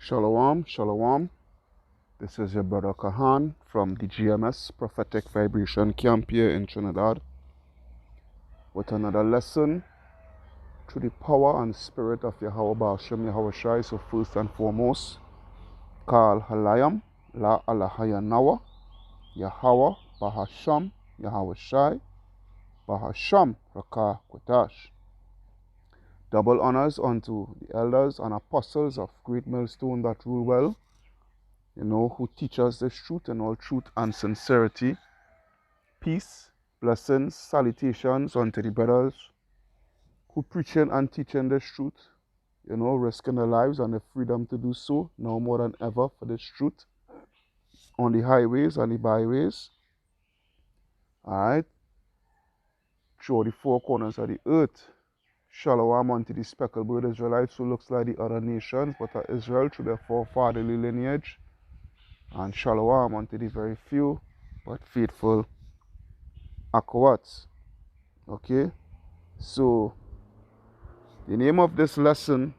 Shalom, shalom. This is your brother Kahan from the GMS Prophetic Vibration Camp here in Trinidad with another lesson through the power and spirit of Yahweh Ba'ashem Yahweh Shai. So first and foremost, Kal Halayam, La Alahaya Nawa, Yahweh Bahasham, Yahweh Shai, Bahasham Rakah Kotash. Double honors unto the elders and apostles of Great Millstone that rule well, who teach us this truth in all truth and sincerity. Peace, blessings, salutations unto the brothers who preaching and teaching this truth, risking their lives and the freedom to do so now more than ever for this truth on the highways and the byways. Alright, through the four corners of the earth. Shalom unto the speckled bird Israelites who looks like the other nations, but are Israel through their forefatherly lineage. And shalom unto the very few but faithful Akawats. Okay, so the name of this lesson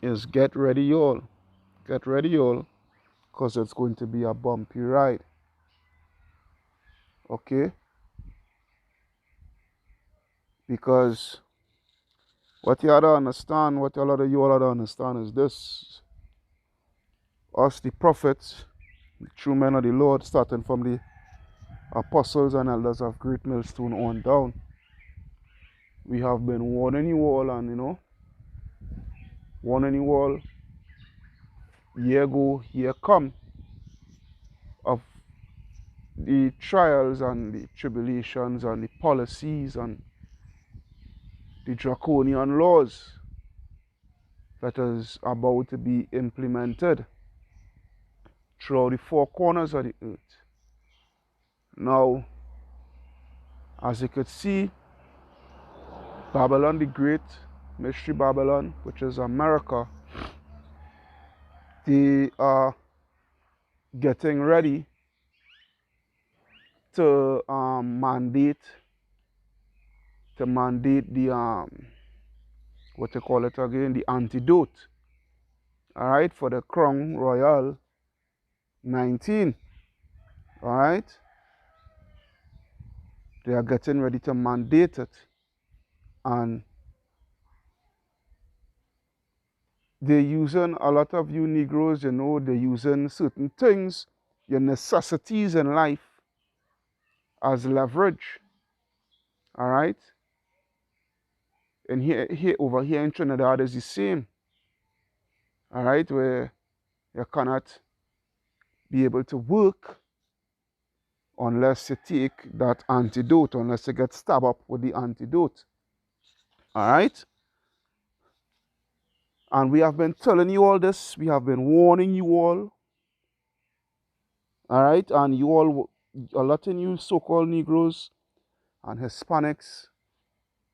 is Get Ready Y'all. Get ready y'all, because it's going to be a bumpy ride. Okay, because what you ought to understand, what a lot of you ought to understand is this: us, the prophets, the true men of the Lord, starting from the apostles and elders of Great Millstone on down, we have been warning you all, and warning you all, year go, year come, of the trials and the tribulations and the policies and the draconian laws that is about to be implemented throughout the four corners of the earth. Now, as you could see, Babylon the Great, Mystery Babylon, which is America, they are getting ready to mandate the what you call it again, the antidote, all right, for the Crown Royal 19, all right. They are getting ready to mandate it, and they're using a lot of you Negroes, they're using certain things, your necessities in life, as leverage, all right. And over here in Trinidad is the same, all right, where you cannot be able to work unless you take that antidote, unless you get stabbed up with the antidote, all right. And we have been telling you all this, we have been warning you all right, and you all, a lot of you so-called Negroes and Hispanics,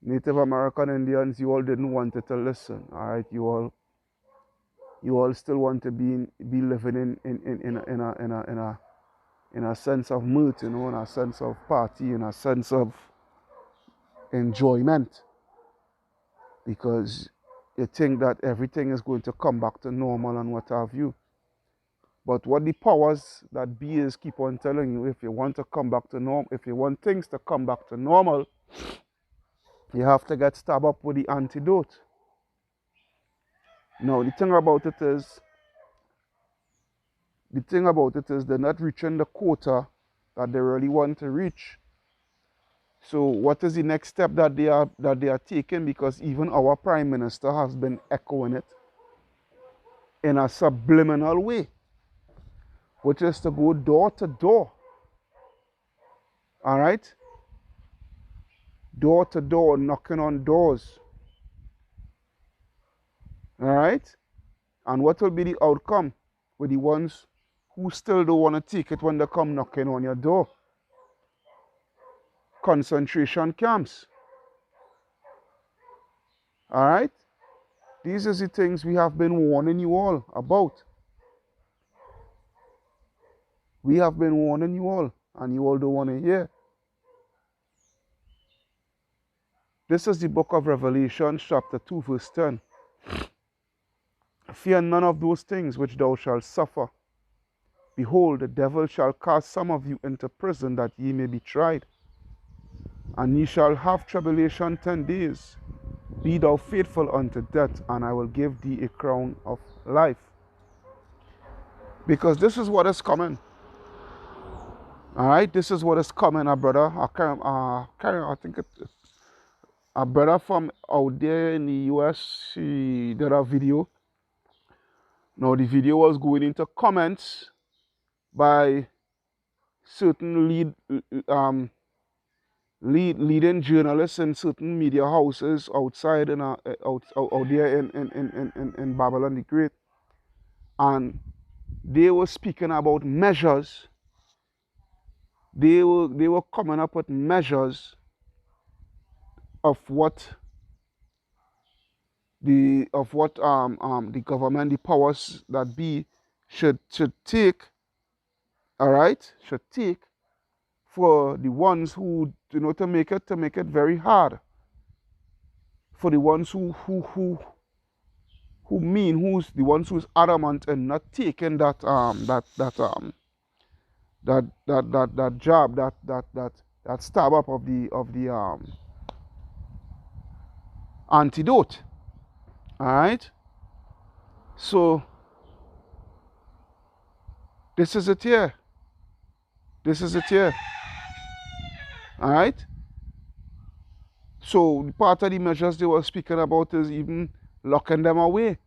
Native American Indians, you all didn't want to listen, all right. You all still want to be living in a sense of mirth, in a sense of party, in a sense of enjoyment, because you think that everything is going to come back to normal and what have you. But what the powers that be is keep on telling you, if you want to come back to normal, if you want things to come back to normal, you have to get stabbed up with the antidote. Now, the thing about it is they're not reaching the quota that they really want to reach. So what is the next step that they are taking? Because even our Prime Minister has been echoing it in a subliminal way, which is to go door to door. All right? Door to door, knocking on doors. All right? And what will be the outcome with the ones who still don't want to take it when they come knocking on your door? Concentration camps. All right? These are the things we have been warning you all about. We have been warning you all, and you all don't want to hear. This is the book of Revelation, chapter 2, verse 10. Fear none of those things which thou shalt suffer. Behold, the devil shall cast some of you into prison, that ye may be tried. And ye shall have tribulation 10 days. Be thou faithful unto death, and I will give thee a crown of life. Because this is what is coming. All right, this is what is coming, a brother. I think a brother from out there in the US, he did a video. Now the video was going into comments by certain leading journalists in certain media houses outside and out there in Babylon the Great, and they were speaking about measures. They were coming up with measures of what the government, the powers that be, should take. All right, should take for the ones who, to make it very hard for the ones who's the ones who's adamant and not taking that job, that stab up of the antidote. All right, so this is it here. All right. So part of the measures they were speaking about is even locking them away.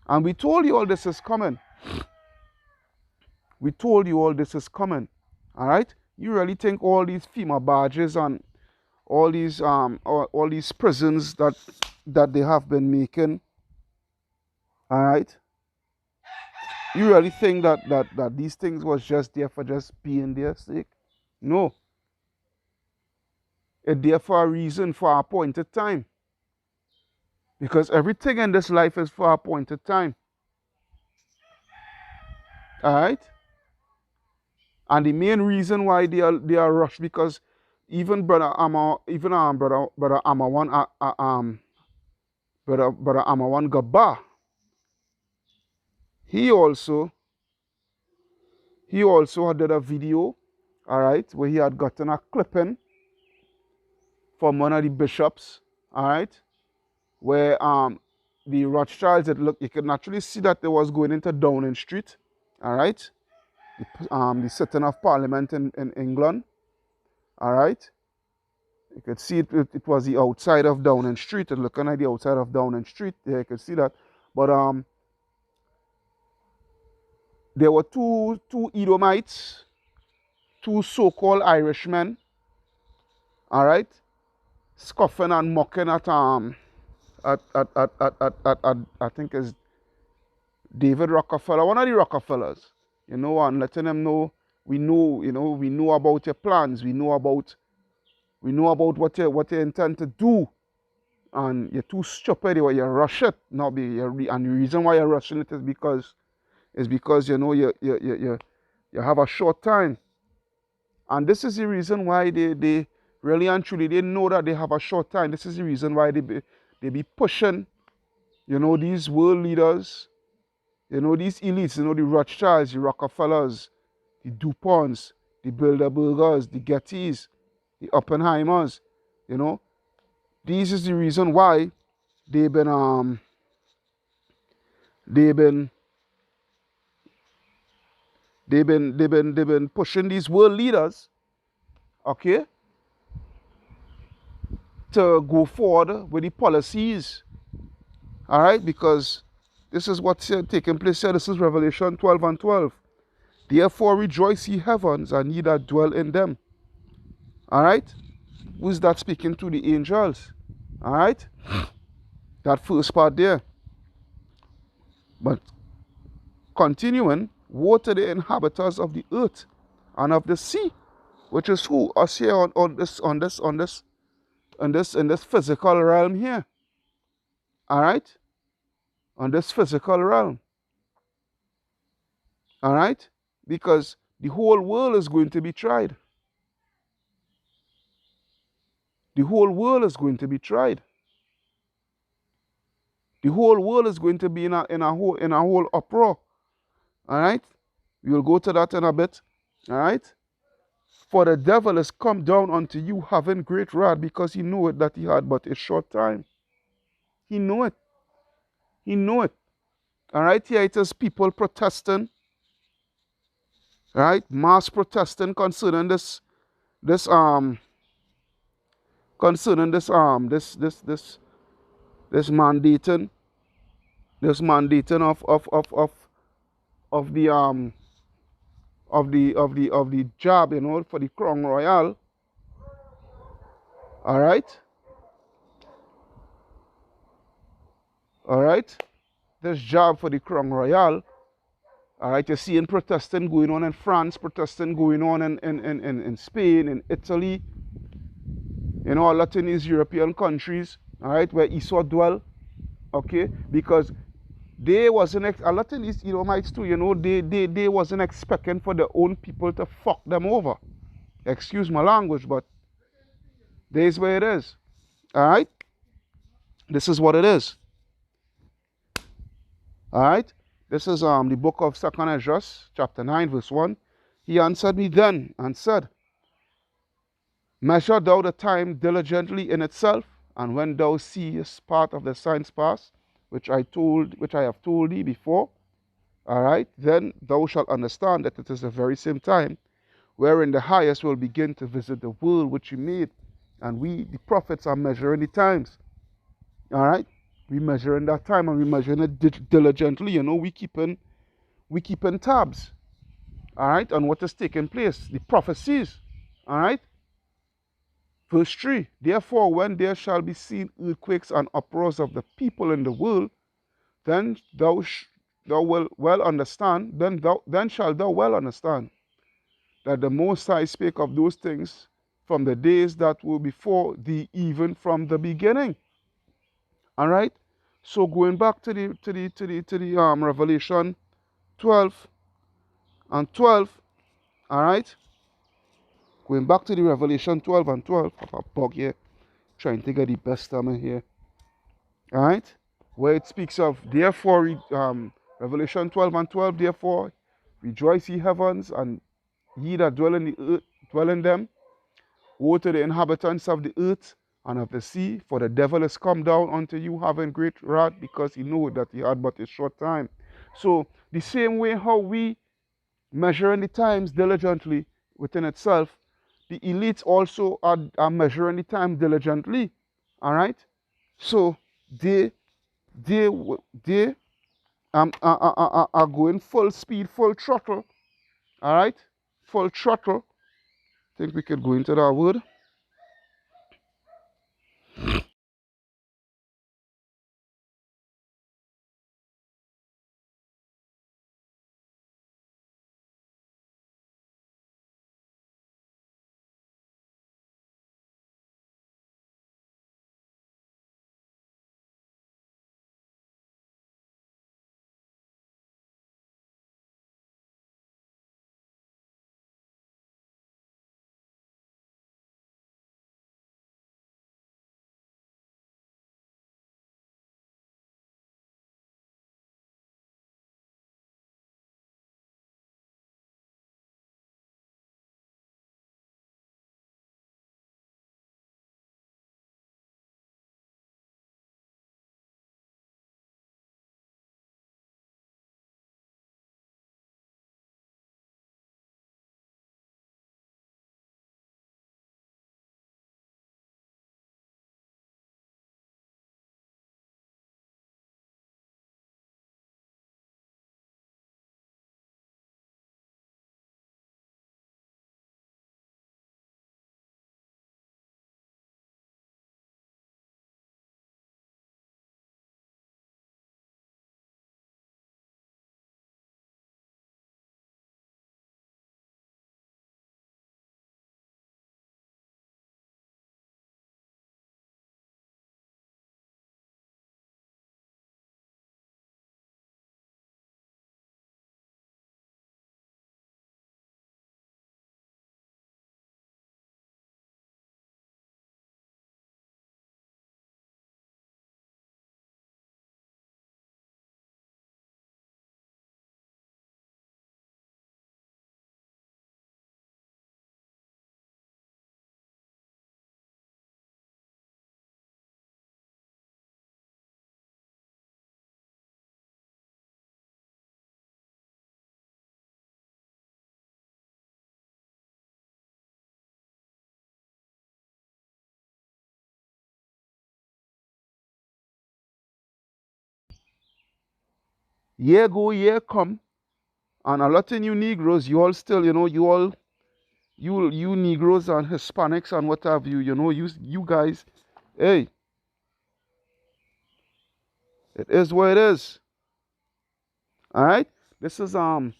And we told you all this is coming. All right. You really think all these FEMA badges and all these prisons that they have been making, all right? You really think that these things was just there for just being their sake? No. It's there for a reason, for a appointed time. Because everything in this life is for a appointed time. All right? And the main reason why they are rushed, because even brother Amma one Gaba, he also did a video, all right, where he had gotten a clipping from one of the bishops, all right, where the Rothschilds, you can actually see that they was going into Downing Street, all right, the sitting of Parliament in England, all right. You could see it was the outside of Downing Street, and looking at the outside of Downing Street, yeah, you could see that. But there were two Edomites, two so-called Irishmen, all right, scoffing and mocking at I think it's David Rockefeller, one of the Rockefellers, and letting them know we know about your plans, we know about what you intend to do, and you're too stupid, you rush it. And the reason why you're rushing it is because you have a short time, and this is the reason why they really and truly they know that they have a short time. This is the reason why they be pushing, these world leaders, these elites, the Rothschilds, the Rockefellers, the DuPonts, the Bilderbergers, the Gettys, the Oppenheimers, this is the reason why they've been pushing these world leaders, okay, to go forward with the policies, all right, because this is what's taking place here. This is Revelation 12:12. Therefore rejoice, ye heavens, and ye that dwell in them. All right, who's that speaking to? The angels. All right, that first part there. But continuing, woe to the inhabitants of the earth and of the sea, which is who? Us here in this physical realm here. All right, on this physical realm. All right, because the whole world is going to be tried. The whole world is going to be tried. The whole world is going to be in a whole uproar. All right? We will go to that in a bit. All right? For the devil is come down unto you having great wrath, because he knew it that he had but a short time. He knew it. He knew it. All right? Here it is people protesting. All right? Mass protesting this concerning this mandating of the job, for the Crown Royal. All right? All right? This job for the Crown Royal. All right, you're seeing protesting going on in France, protesting going on in Spain, in Italy, a lot in these European countries, all right, where Esau dwell, okay, because they wasn't, a lot in these Edomites too, they wasn't expecting for their own people to fuck them over. Excuse my language, but there's where it is, all right? This is what it is, all right? This is the book of 2nd Esdras, chapter 9, verse 1. He answered me then and said, measure thou the time diligently in itself, and when thou seest part of the signs pass, which I have told thee before, all right, then thou shalt understand that it is the very same time wherein the highest will begin to visit the world which he made. And we, the prophets, are measuring the times. All right? We measuring that time, and we measuring it diligently. We keeping tabs. All right, on what is taking place. The prophecies. All right? Verse 3, therefore, when there shall be seen earthquakes and uproars of the people in the world, then thou wilt well understand, then shalt thou well understand that the Most High spake of those things from the days that were before thee, even from the beginning. All right. So going back to the Revelation 12 and 12. All right. Going back to the Revelation 12 and 12. I have a bug here, trying to get the best of me here. All right. Where it speaks of, therefore, Revelation 12 and 12, therefore, rejoice ye heavens, and ye that dwell in the earth, dwell in them. Woe to the inhabitants of the earth and of the sea, for the devil is come down unto you having great wrath, because he knew that he had but a short time. So the same way how we measuring the times diligently within itself, the elites also are measuring the time diligently. All right. So they they they are going full speed, full throttle. All right, full throttle. Think we could go into that word. Year go, year come, and a lot of you Negroes, you all still, you Negroes and Hispanics and what have you, you guys, hey, it is what it is. All right? This is 2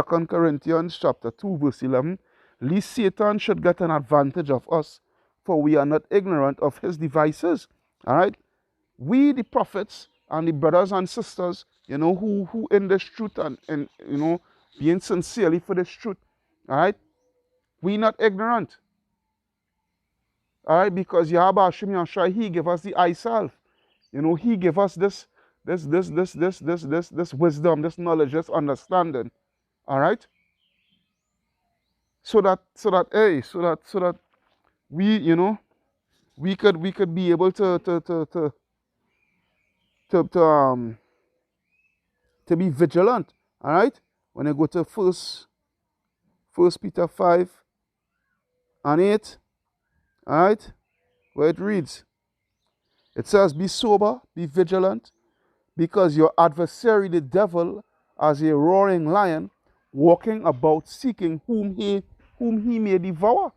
Corinthians chapter 2, verse 11. Lest Satan should get an advantage of us, for we are not ignorant of his devices. All right? We, the prophets, and the brothers and sisters, who in this truth and being sincerely for this truth, all right? We not ignorant. All right? Because Yahweh Hashem Yahshua, he gave us the eye salve. He gave us this wisdom, this knowledge, this understanding. All right? So that we, we could be able to be vigilant. All right? When I go to First Peter 5 and 8, all right, where it reads, it says, be sober, be vigilant, because your adversary, the devil, as a roaring lion, walking about seeking whom he may devour.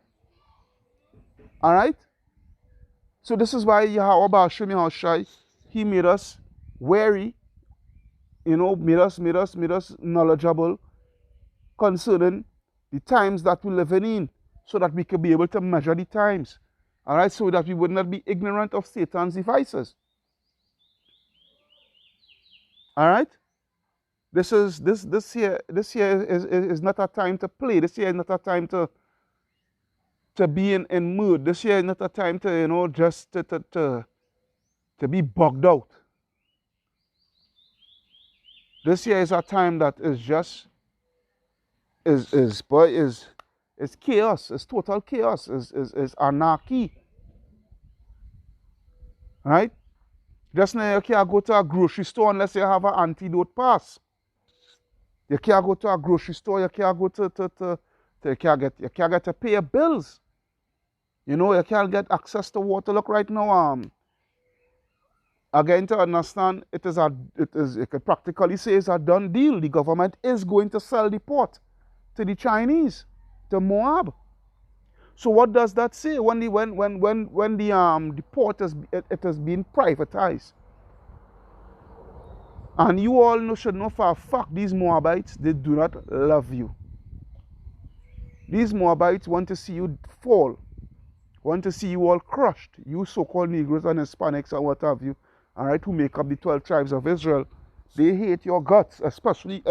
All right? So this is why Yahweh Hashem Yahushai, he made us wary, made us knowledgeable concerning the times that we live in, so that we could be able to measure the times. All right? So that we would not be ignorant of Satan's devices. All right? This year is not a time to play. This year is not a time to be in mood. This year is not a time to just to be bugged out. This year is a time that is just is chaos. It's total chaos. Is anarchy. Right? Just now you can't go to a grocery store unless you have an antidote pass. You can't go to a grocery store. You can't go you can't get to pay your bills. You can't get access to water. Look right now. Again, to understand, you could practically say it's a done deal. The government is going to sell the port to the Chinese, to Moab. So what does that say when the port is being privatized? And you all should know for a fact these Moabites, they do not love you. These Moabites want to see you fall, want to see you all crushed. You so-called Negroes and Hispanics and what have you, all right, who make up the 12 tribes of Israel. They hate your guts, especially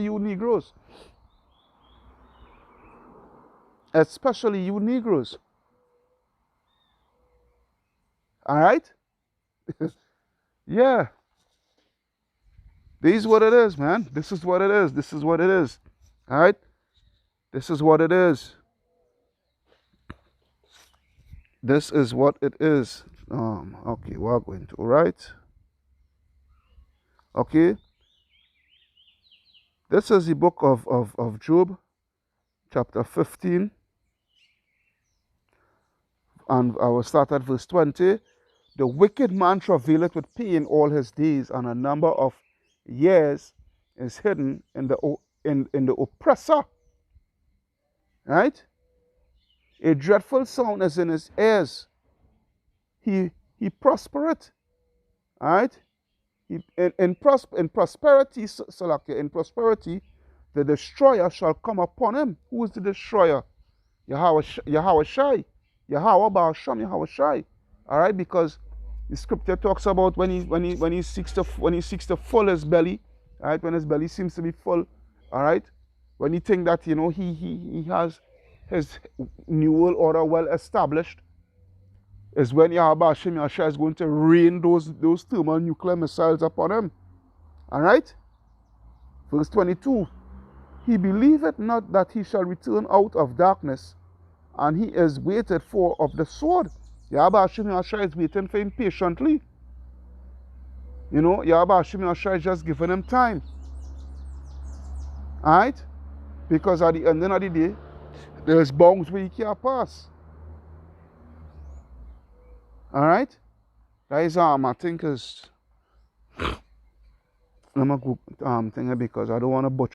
you Negroes. Especially you Negroes. All right? Yeah. This is what it is, man. This is what it is. This is what it is. All right? This is what it is. This is what it is. Okay, we're going to, all right? Okay. This is the book of Job, chapter 15. And I will start at verse 20. The wicked man travaileth with pain all his days, and a number of years is hidden in the oppressor. Right? A dreadful sound is in his ears. He prospereth. Right? In prosperity, in prosperity, the destroyer shall come upon him. Who is the destroyer? Yahweh Shai. Yahweh Baal Shem Yahweh Shai. All right, because the scripture talks about when he seeks to fill his belly, all right, when his belly seems to be full, all right, when he think that he has his new world order well established, is when Yahweh Hashem Yahshua is going to rain those thermonuclear missiles upon him. All right, verse 22. He believeth not that he shall return out of darkness, and he is waited for of the sword. Yahweh Hashem Yahshua is waiting for him patiently. Yahweh Hashem Yahshua is just giving him time. Alright? Because at the end of the day, there's bounds where he can't pass. Alright? That is I think is I'm a group thing because I don't want to butcher.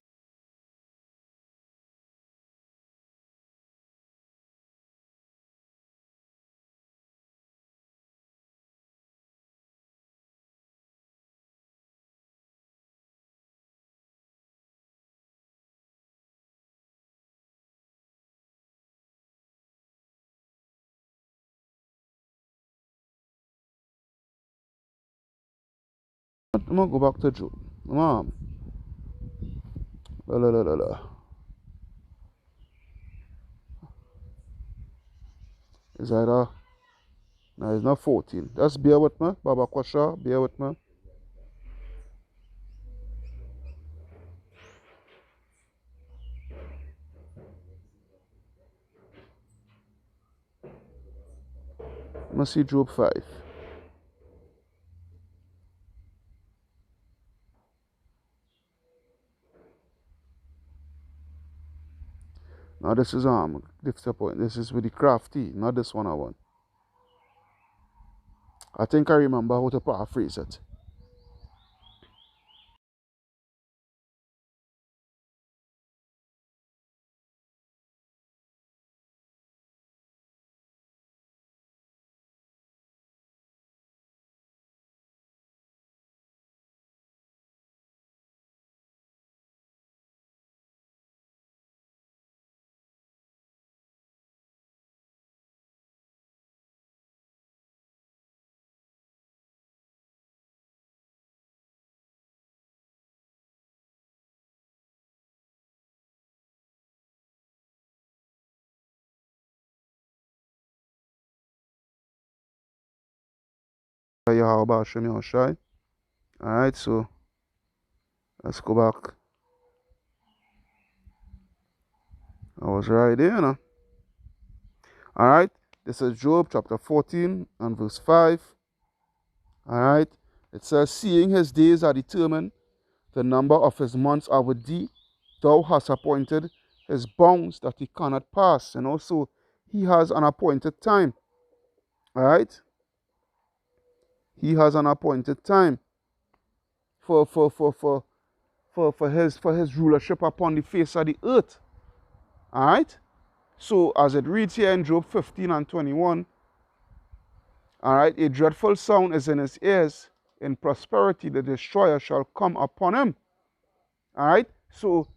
I'm gonna go back to Job. Mom, la la la la la. Is either no, it's not 14. Just bear with me, Baba Kwasha, bear with me. Let me see Job 5. Now this is point. This is with the crafty, not this one I want. I think I remember how to paraphrase it. Yahweh Hashem Yahushai. Alright, so let's go back. I was right there, you know. Alright, this is Job chapter 14 and verse 5. Alright, it says, seeing his days are determined, the number of his months are with thee, thou hast appointed his bounds that he cannot pass. And also, he has an appointed time. Alright, he has an appointed time for his rulership upon the face of the earth. Alright? So as it reads here in Job 15 and 21, alright, a dreadful sound is in his ears. In prosperity the destroyer shall come upon him. Alright? So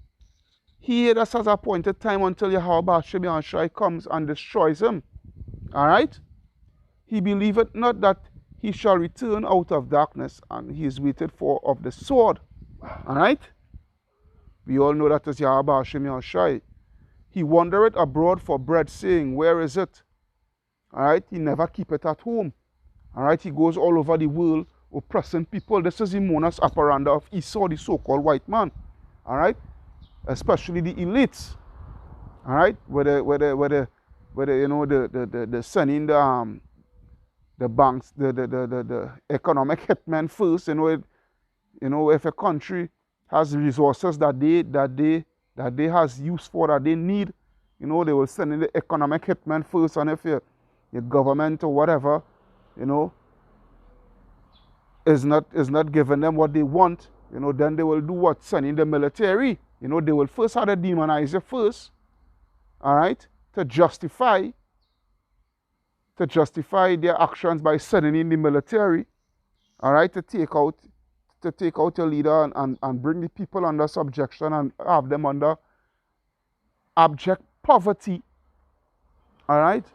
he just has appointed time until Yahweh Hashem Yahushai comes and destroys him. Alright? He believeth not that he shall return out of darkness, and he is waited for of the sword. Alright? We all know that is Yahweh Hashem Yahushai. He wandereth abroad for bread, saying, where is it? Alright? He never keep it at home. Alright? He goes all over the world oppressing people. This is the modus operandi of Esau, the so-called white man. Alright? Especially the elites. Alright? Whether you know the sending the banks, the economic hitmen first, you know, if a country has resources that they has use for, that they need, you know, they will send in the economic hitman first. And if your government or whatever, you know, is not giving them what they want, you know, then they will do what? Send in the military. You know, they will first have to demonize you first, all right, to justify their actions by sending in the military, all right, to take out your leader and bring the people under subjection and have them under abject poverty. All right?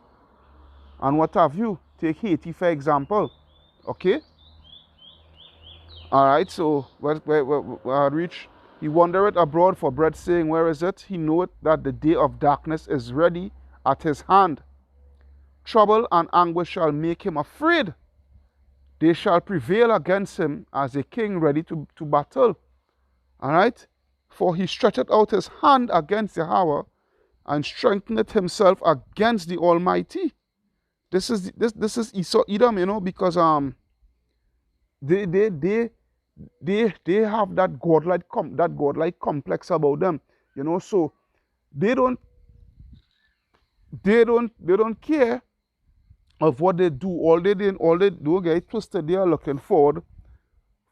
And what have you? Take Haiti, for example. Okay? All right, so where reach? He wandereth abroad for bread, saying, where is it? He knoweth that the day of darkness is ready at his hand. Trouble and anguish shall make him afraid. They shall prevail against him as a king ready to battle. All right? For he stretcheth out his hand against Yahweh and strengtheneth himself against the Almighty. This is Esau Edom, you know, because they have that godlike complex about them, you know. So they don't care of what they do. All they do get twisted. They are looking forward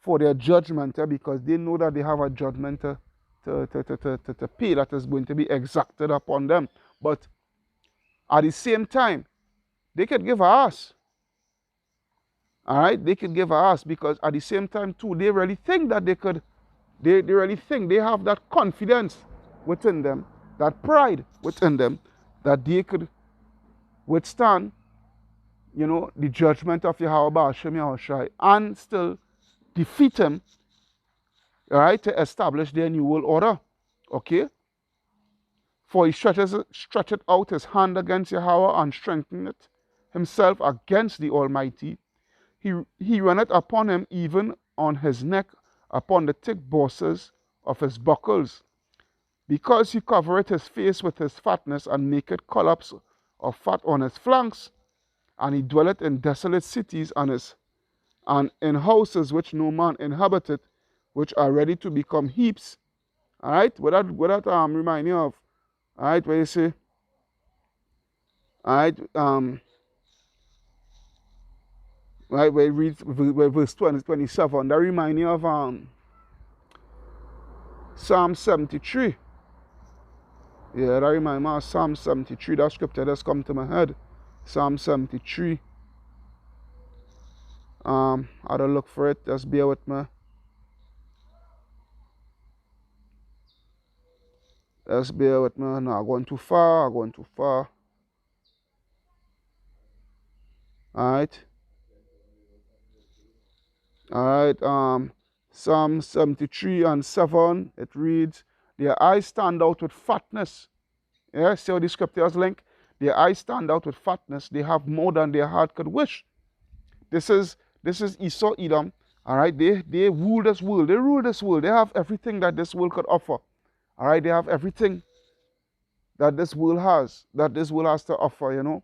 for their judgment, because they know that they have a judgment to pay that is going to be exacted upon them. But at the same time, they could give a ass. All right, they could give a ass, because at the same time too, they really think that they could, they really think they have that confidence within them, that pride within them, that they could withstand, the judgment of Yahweh Ba'ashem Yahushai and still defeat him, all right, to establish their new world order. Okay? For he stretcheth out his hand against Yahweh and strengtheneth himself against the Almighty. He runneth upon him, even on his neck, upon the thick bosses of his buckles. Because he covereth his face with his fatness, and maketh collops of fat on his flanks. And he dwelleth in desolate cities, and in houses which no man inhabiteth, which are ready to become heaps. All right, what that remind you of? All right, where you say, all right, right, where you read verse 27, that remind you of Psalm 73. Yeah, that remind me of Psalm 73. That scripture just come to my head. Psalm 73. I don't look for it. Just bear with me. Just bear with me. No, I'm going too far. I'm going too far. Alright. Alright. Psalm 73 and 7. It reads, their eyes stand out with fatness. Yeah, see how the scriptures link? Their eyes stand out with fatness. They have more than their heart could wish. This is Esau, Edom. All right, they rule this world. They rule this world. They have everything that this world could offer. All right, they have everything that this world has, to offer,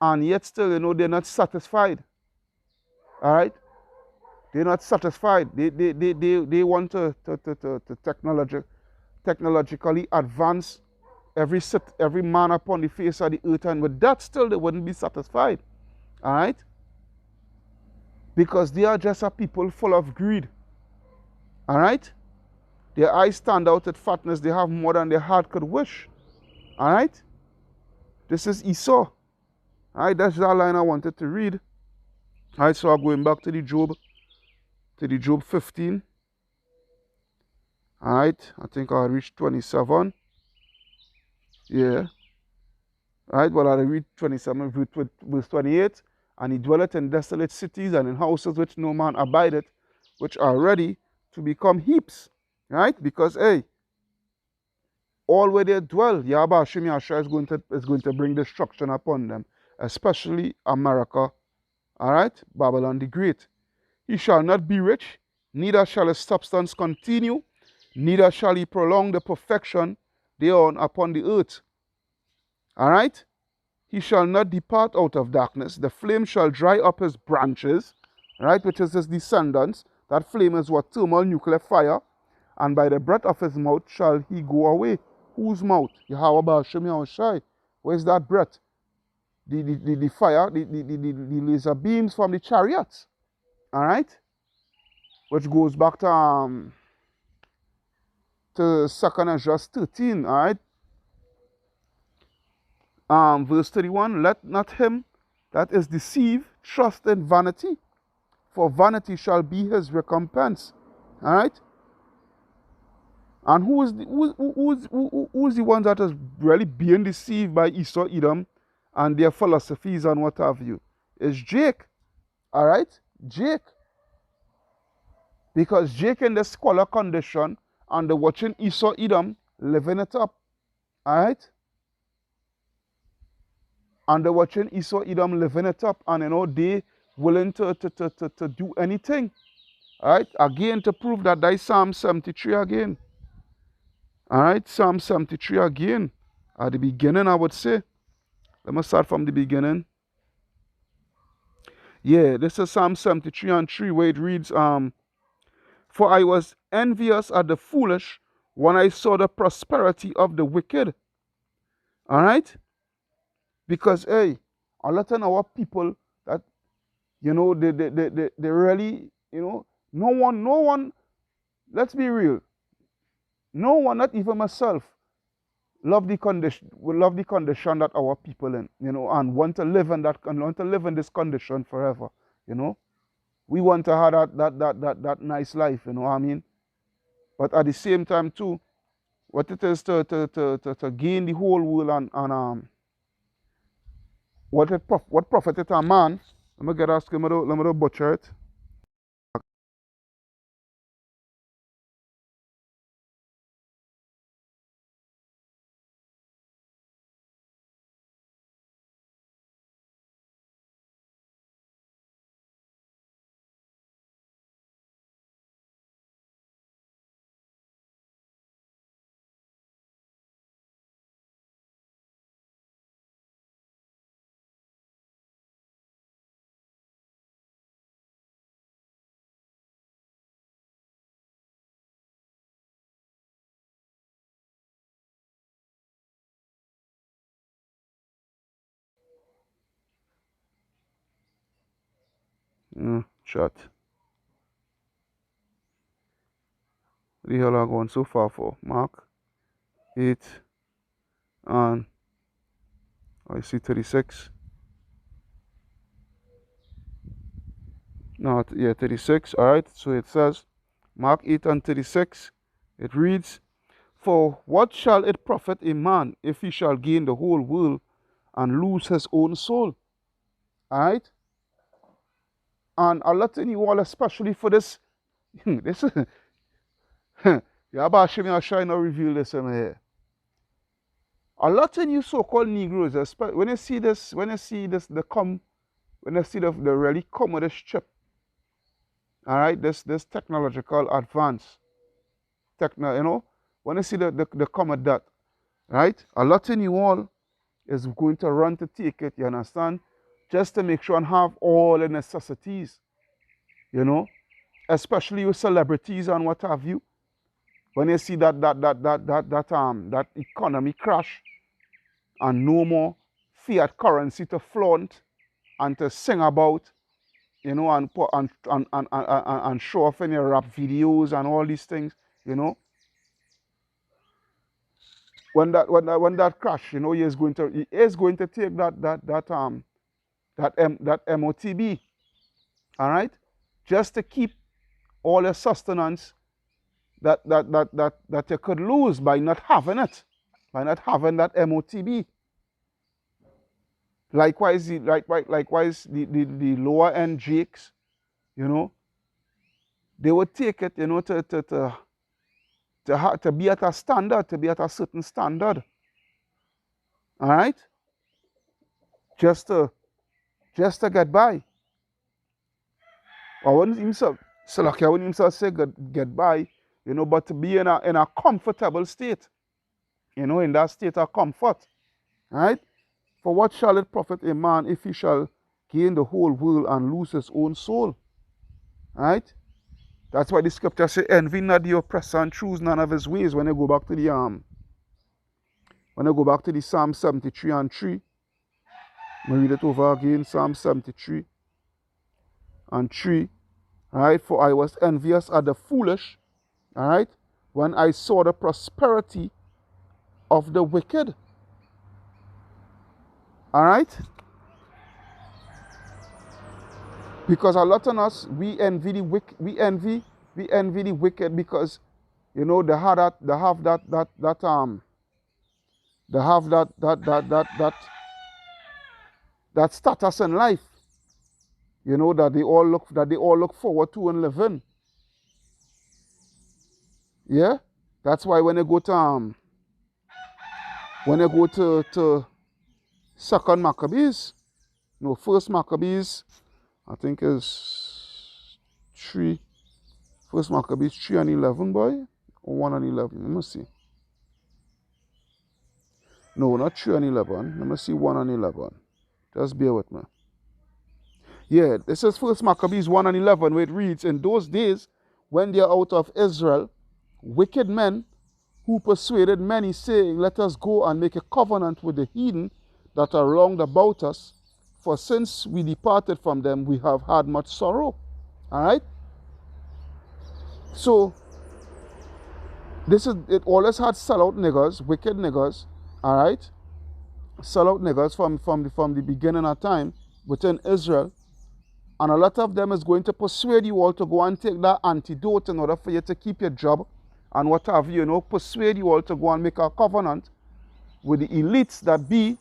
And yet still, they're not satisfied. All right, they're not satisfied. They want to technologically advance every man upon the face of the earth, and with that still they wouldn't be satisfied. All right. Because they are just a people full of greed. All right? Their eyes stand out with fatness. They have more than their heart could wish. All right? This is Esau. All right? That's that line I wanted to read. All right? So I'm going back to the Job 15. All right? I think I'll reach 27. Yeah. All right? Well, I'll read 27, verse 28. And he dwelleth in desolate cities, and in houses which no man abideth, which are ready to become heaps. Right? Because, hey, all where they dwell, Yahweh Hashem Yahshua is going to bring destruction upon them, especially America. All right? Babylon the Great. He shall not be rich, neither shall his substance continue, neither shall he prolong the perfection thereon upon the earth. All right? He shall not depart out of darkness. The flame shall dry up his branches, right, which is his descendants. That flame is what? Thermonuclear fire. And by the breath of his mouth shall he go away. Whose mouth? Yahweh Ba'ashem Yahushai. Where's that breath? The fire, the laser beams from the chariots. All right? Which goes back to 2nd Ezra 13, all right? Verse 31, let not him that is deceived trust in vanity, for vanity shall be his recompense. All right? And who's the one that is really being deceived by Esau, Edom, and their philosophies and what have you? It's Jake. All right? Jake. Because Jake in the squalor condition and the watching Esau, Edom living it up. All right? And they're watching Esau, Edom living it up, and they willing to do anything. All right, again to prove that that's Psalm 73 again. All right, Psalm 73 again. At the beginning, I would say. Let me start from the beginning. Yeah, this is Psalm 73 and 3, where it reads, for I was envious at the foolish when I saw the prosperity of the wicked. All right? Because, hey, a lot of our people that, they really, No one, let's be real, no one, not even myself, love the condition that our people in, and want to live in that, and want to live in this condition forever, We want to have that nice life, you know what I mean? But at the same time too, what it is to gain the whole world and what profit it a man. Let me get ask him, let me butcher it. Chat. What the hell are going so far for? Mark 8 and I see 36. No, yeah, 36. All right. So it says, Mark 8 and 36. It reads, "For what shall it profit a man if he shall gain the whole world and lose his own soul?" All right. And I'm letting you all, especially for this, this is, yeah, about Shimmy, I'll try not reveal this in here. A lot of you so-called Negroes, when you see this, when you see the really come with this chip, all right, this technological advance, when you see the come with that, right, a lot of you all is going to run to take it, you understand, just to make sure and have all the necessities, especially with celebrities and what have you. When you see that economy crash and no more fiat currency to flaunt and to sing about, and put and show off in your rap videos and all these things, When that crash, he is going to take that MOTB, all right, just to keep all the sustenance that you could lose by not having it, by not having that MOTB. Likewise, the lower end jakes, they would take it, to be at a standard, to be at a certain standard. All right? Just to get by. I wouldn't himself, so like I wouldn't himself say get by, but to be in a comfortable state, in that state of comfort. All right? For what shall it profit a man if he shall gain the whole world and lose his own soul? All right? That's why the scripture says, "Envy not the oppressor and choose none of his ways." When I go back to the Psalm 73 and 3, I read it over again. Psalm 73 and 3. All right, "For I was envious at the foolish," all right, "when I saw the prosperity of the wicked." All right? Because a lot of us, we envy the wicked, we envy the wicked because, they have that status in life, that they all look forward to and live in. Yeah? That's why when you go to Second Maccabees, First Maccabees, I think is 3. First Maccabees 3 and 11, boy. Or 1 and 11. Let me see. No, not 3 and 11. Let me see 1 and 11. Just bear with me. Yeah, this is First Maccabees 1 and 11, where it reads, "In those days, when they are out of Israel, wicked men who persuaded many, saying, Let us go and make a covenant with the heathen that are round about us, for since we departed from them, we have had much sorrow." All right? So this is, it always had sellout niggers, wicked niggers, all right? Sellout niggers from the beginning of time within Israel. And a lot of them is going to persuade you all to go and take that antidote in order for you to keep your job and what have you, persuade you all to go and make a covenant with the elites that be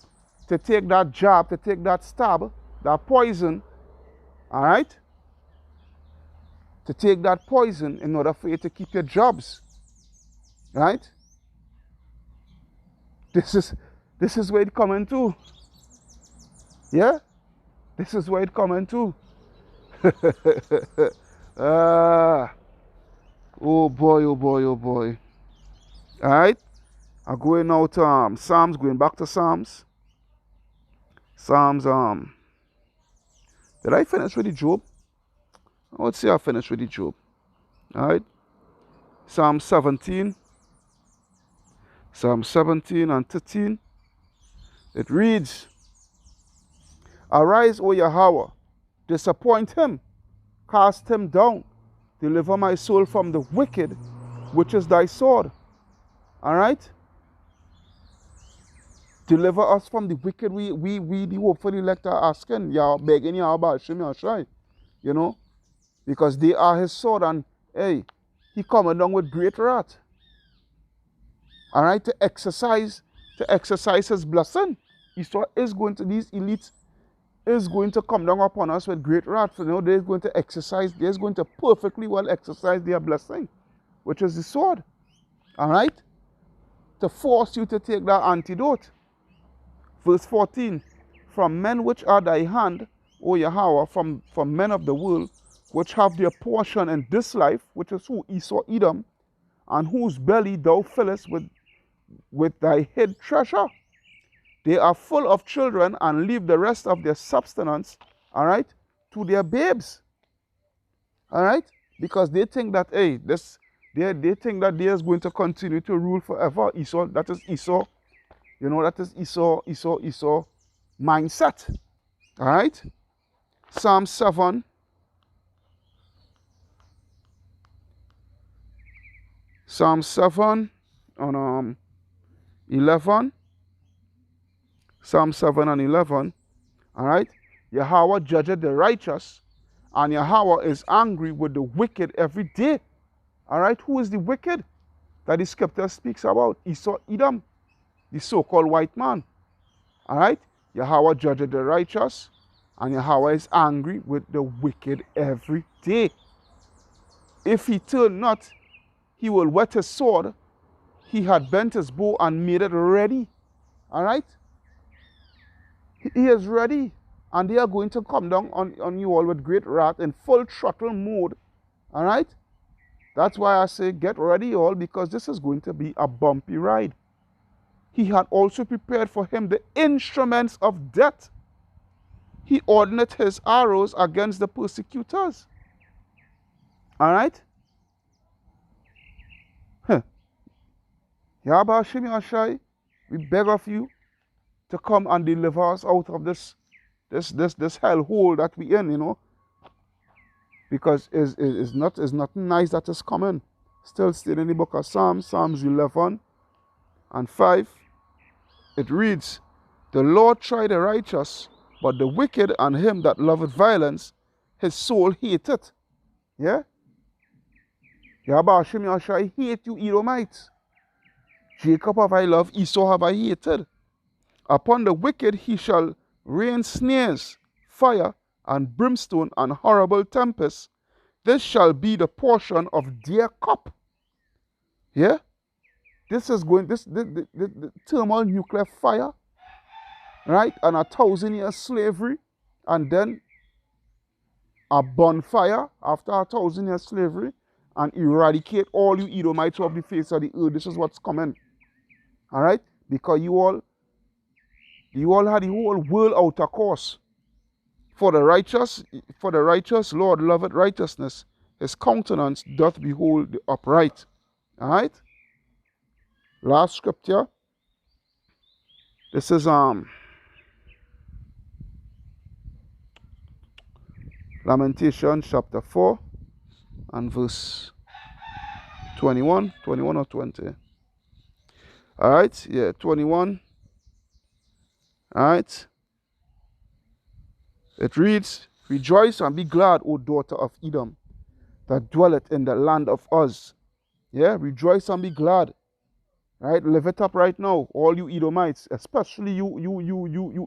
to take that jab, to take that stab, that poison, all right? To take that poison in order for you to keep your jobs, right? This is where it coming to. Yeah? This is where it coming to. Oh boy, oh boy, oh boy. All right? I'm going now to Psalms, going back to Psalms. Psalms, did I finish with the Job? I would say I finished with the Job. All right? Psalm 17. Psalm 17 and 13. It reads, Arise, O Yahweh, disappoint him, cast him down, deliver my soul from the wicked, which is thy sword. All right? Deliver us from the wicked. We the hopeful elect are asking, Yah, begging Yahweh, Hashem Yahshai, because they are his sword, and hey, he coming down with great wrath. All right, to exercise his blessing. Esau is going to, these elites is going to come down upon us with great wrath. They're going to perfectly well exercise their blessing, which is the sword. All right, to force you to take that antidote. Verse 14, from men which are thy hand, O Yahweh, from men of the world, which have their portion in this life, which is who? Esau, Edom, and whose belly thou fillest with thy hid treasure. They are full of children and leave the rest of their substance, all right, to their babes. All right? Because they think that, hey, they think that they is going to continue to rule forever. Esau, that is Esau. That is Esau mindset. All right? Psalm 7. Psalm 7 on 11. Psalm 7 and 11. All right? Yahweh judgeth the righteous, and Yahweh is angry with the wicked every day. All right? Who is the wicked that the scripture speaks about? Esau, Edom, the so-called white man. All right? Yahweh judgeth the righteous, and Yahweh is angry with the wicked every day. If he turn not, he will whet his sword. He had bent his bow and made it ready. All right? He is ready. And they are going to come down on you all with great wrath in full throttle mode. All right? That's why I say get ready all, because this is going to be a bumpy ride. He had also prepared for him the instruments of death. He ordered his arrows against the persecutors. All right? Yahweh Hashem Yahshai, we beg of you to come and deliver us out of this hellhole that we in, because it's nothing nice that is coming. Still in the book of Psalms 11 and 5, it reads, the Lord tried the righteous, but the wicked and him that loveth violence, his soul hateth. Yeah? Yahweh Hashem Yahshai hate you Edomites. Jacob have I loved, Esau have I hated. Upon the wicked he shall rain snares, fire, and brimstone, and horrible tempests. This shall be the portion of their cup. Yeah? This is going, the thermal nuclear fire, right? And 1,000-year slavery, and then a bonfire after 1,000-year slavery, and eradicate all you Edomites off the face of the earth. This is what's coming. All right? Because you all had the whole world out of course. For the righteous Lord loveth righteousness. His countenance doth behold the upright. All right? Last scripture. This is Lamentation chapter 4 and verse 21, 21 or 20. All right, yeah, 21. All right. It reads, rejoice and be glad, O daughter of Edom, that dwelleth in the land of Uz. Yeah, rejoice and be glad. Right? Live it up right now, all you Edomites, especially you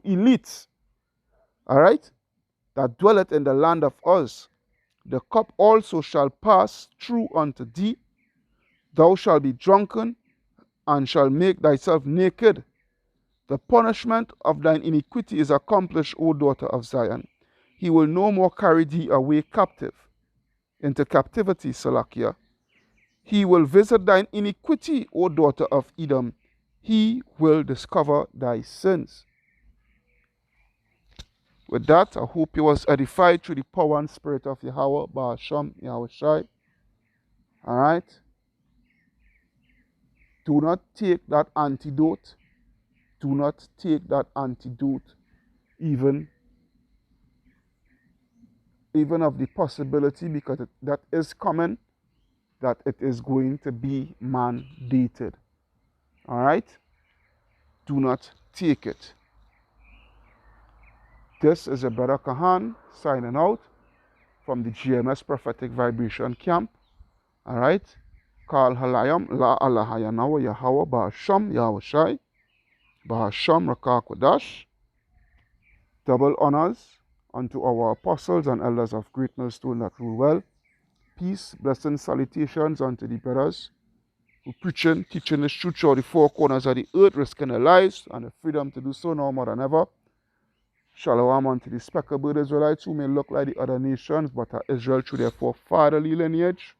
elites. All right? That dwelleth in the land of Uz. The cup also shall pass through unto thee. Thou shalt be drunken, and shalt make thyself naked. The punishment of thine iniquity is accomplished, O daughter of Zion. He will no more carry thee away captive, into captivity, Salakia. He will visit thine iniquity, O daughter of Edom. He will discover thy sins. With that, I hope you was edified through the power and spirit of Yahweh, Ba'asham, Yahweh Shai. Alright? Do not take that antidote. Do not take that antidote, even of the possibility, because that is coming, that it is going to be mandated. Alright? Do not take it. This is your brother Kahan signing out from the GMS Prophetic Vibration Camp. Alright? Kal Halayam, La Allahayanawa Yahweh, Ba'asham, Yahweh Shai, Ba'asham, Rakak Wadash. Double honors unto our apostles and elders of great millstone that rule well. Peace, blessings, salutations unto the brothers who preaching, teaching this truth throughout the four corners of the earth, risking their lives and the freedom to do so now more than ever. Shalom unto the speckled Israelites who may look like the other nations, but are Israel through their forefatherly lineage.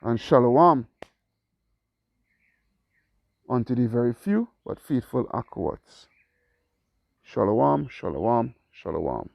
And shalom unto the very few, but faithful Akawites. Shalom, shalom, shalom.